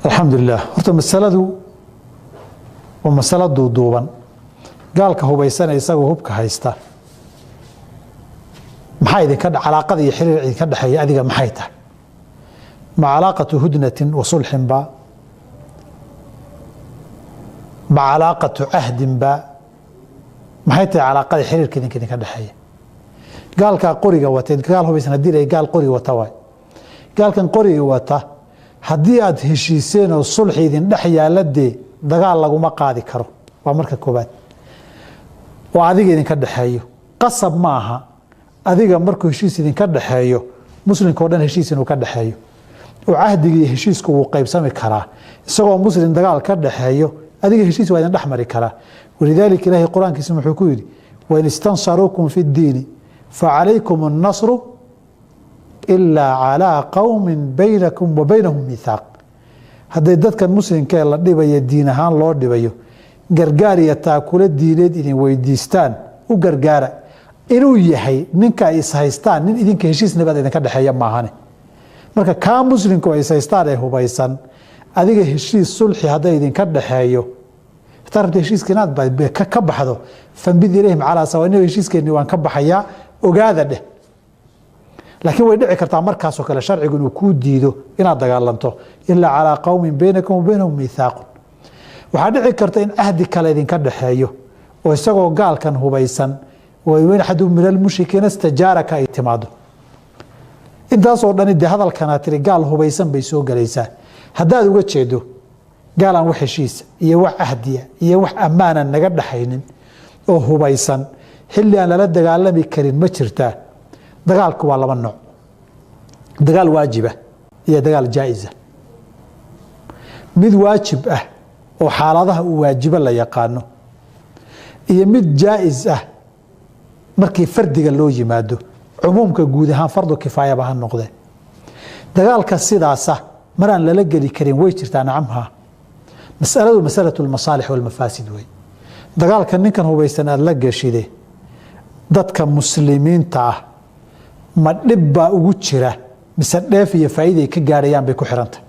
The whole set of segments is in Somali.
الحمد لله horta masaladu waa masalo duuduuban gaalka hubaysan isagoo hubka haysta maxay idinka calaaqada iyo xiriir idinka dhaxeeya adiga maxay tahay ma calaaqatu hudnatin wa sulhin ba ma calaaqatu ahdin ba maxay tahay calaaqada xiriirka idinka dhaxeeya gaalka qoriga wata gaal hubaysan hadii ay gaal qori wata way gaalkan qoriga wata haddii aad heshiiseen oo sulxi idin dhex yaaladee dagaal laguma qaadi karo waa marka koobaad oo adiga idinka dhaxeeyo qasab ma aha adiga markuu heshiis idinka dhaxeeyo muslimka oo dhan heshiis inuu ka dhaxeeyo oo cahdigii heshiisku wuu qaybsami karaa isagoo muslim dagaal ka dhaxeeyo adiga heshiis waa idin dhex mari karaa walidaalika ilaahay qur-aankiisa wuxuu ku yidhi wain istansaruukum fi ddiini facalaykum annasru ilaa calaa qowmin baynakum wa baynahum miithaaq hadday dadkan muslimkee la dhibayo diin ahaan loo dhibayo gargaar iyo taakula diineed idin weydiistaan u gargaara inuu yahay ninka ay ishaystaan nin idinka heshiis nabad idinka dhexeeya maahane marka kaa muslimku ay ishaystaan ee hubaysan adiga heshiis sulxi hadday idinka dhaxeeyo hataa rabta heshiiska inaad ka baxdo fambid ilayhim calaa sawa inaga heshiiskeenni waan ka baxayaa ogaada dheh laakiin way dhici kartaa markaasoo kale sharcigu inuu kuu diido inaad dagaalanto ilaa calaa qowmin baynakum wa baynahum miithaaqun waxaa dhici karta in ahdi kale idinka dhaxeeyo oo isagoo gaalkan hubaysan wain axadu min almushrikiina istajaaraka ay timaado intaasoo dhani dee hadalkanaa tiri gaal hubaysan bay soo gelaysaa haddaad uga jeedo gaal aan wax heshiisa iyo wax ahdiya iyo wax ammaanan naga dhaxaynin oo hubaysan xilli aan lala dagaalami karin ma jirtaa dagaalku waa laba nooc dagaal waajiba iyo dagaal jaa-isa mid waajib ah oo xaaladaha uu waajibo la yaqaano iyo mid jaa-is ah markii fardiga loo yimaado cumuumka guud ahaan fardu kifaayaba ha noqdee dagaalka sidaasa maraan lala geli karin way jirtaa nacamha masaladu masalatu lmasaalix walmafaasid wey dagaalka ninkan hubaysan aada la geshide dadka muslimiinta ah ma dhib baa ugu jira mise dheef iyo faa'iiday ka gaarayaan bay ku xirantah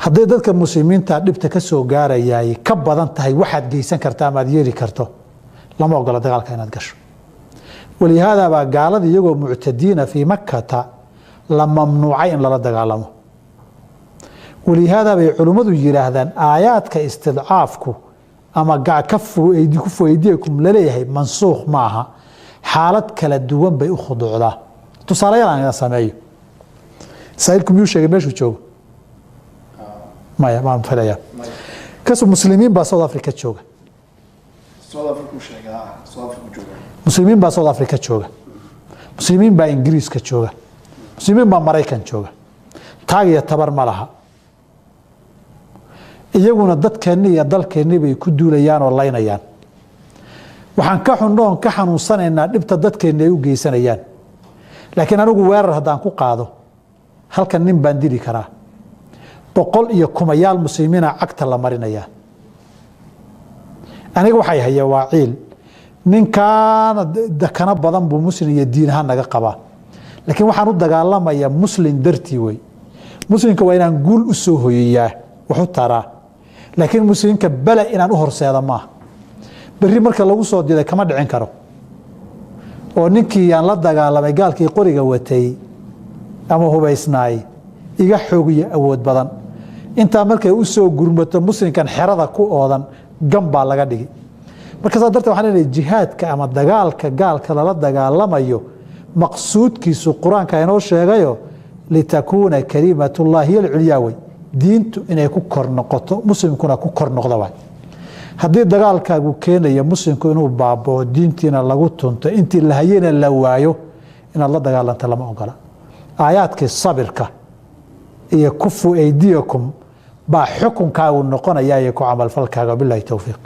hadday dadka muslimiinta dhibta ka soo gaarayaay ka badan tahay waxaad geysan karta ama aad yeeli karto lama ogola dagaalka inaad gasho walihaada baa gaalada iyagoo muctadiina fii makkata la mamnuucay in lala dagaalamo walihaada bay culimmadu yidhaahdaan aayaadka istidcaafku ama ku foydiyakum laleeyahay mansuukh ma aha xaalad kala duwan bay u khuduucdaa tusaalayaal aan ina sameeyo saailku miyuu sheegay meeshuu joogo maya maan filaya kasu muslimiin baa South Africa jooga muslimiin baa South Africa jooga muslimiin baa Ingiriiska jooga muslimiin baa Maraykan jooga taag iyo tabar ma laha iyaguna dadkeenni iyo dalkeenni bay ku duulayaan oo laynayaan waxaan ka xunnoon ka xanuunsanaynaa dhibta dadkeenni ay u geysanayaan laakiin anigu weerar haddaan ku qaado halkan nin baan dili karaa 100 iyo kumayaal muslimiina cagta la marinayaa aniga waxay haya waa ciil ninkaana dakana badan buu muslim iyo diin ahaan naga qabaa laakiin waxaan u dagaalamayaa muslim dartii wey muslimka waa inaan guul u soo hoyayaa wuxuu taraa laakiin muslimka bala inaan u horseeda maaha berri marka lagu soo diday kama dhicin karo oo ninkii aan la dagaalamay gaalkii qoriga watay ama hubaysnaay iga xoogiyo awood badan intaa markay u soo gurmato muslimkan xerada ku oodan gan baa laga dhigi marka saa darteed waxaan leeyahay jihaadka ama dagaalka gaalka lala dagaalamayo maqsuudkiisu qur-aanka inoo sheegayo litakuuna kalimatullahi hiya alculyaa wey diintu inay ku kor noqoto muslimkuna ku kor noqda waay haddii dagaalkaagu keenaya muslimku inuu baaboo diintiina lagu tunto intii la hayena la waayo inaad la dagaalanta lama ogola aayaadkii sabirka iyo kufu aydiyakum baa xukunkaagu noqonaya iyo ku camalfalkaaga billahi towfiiq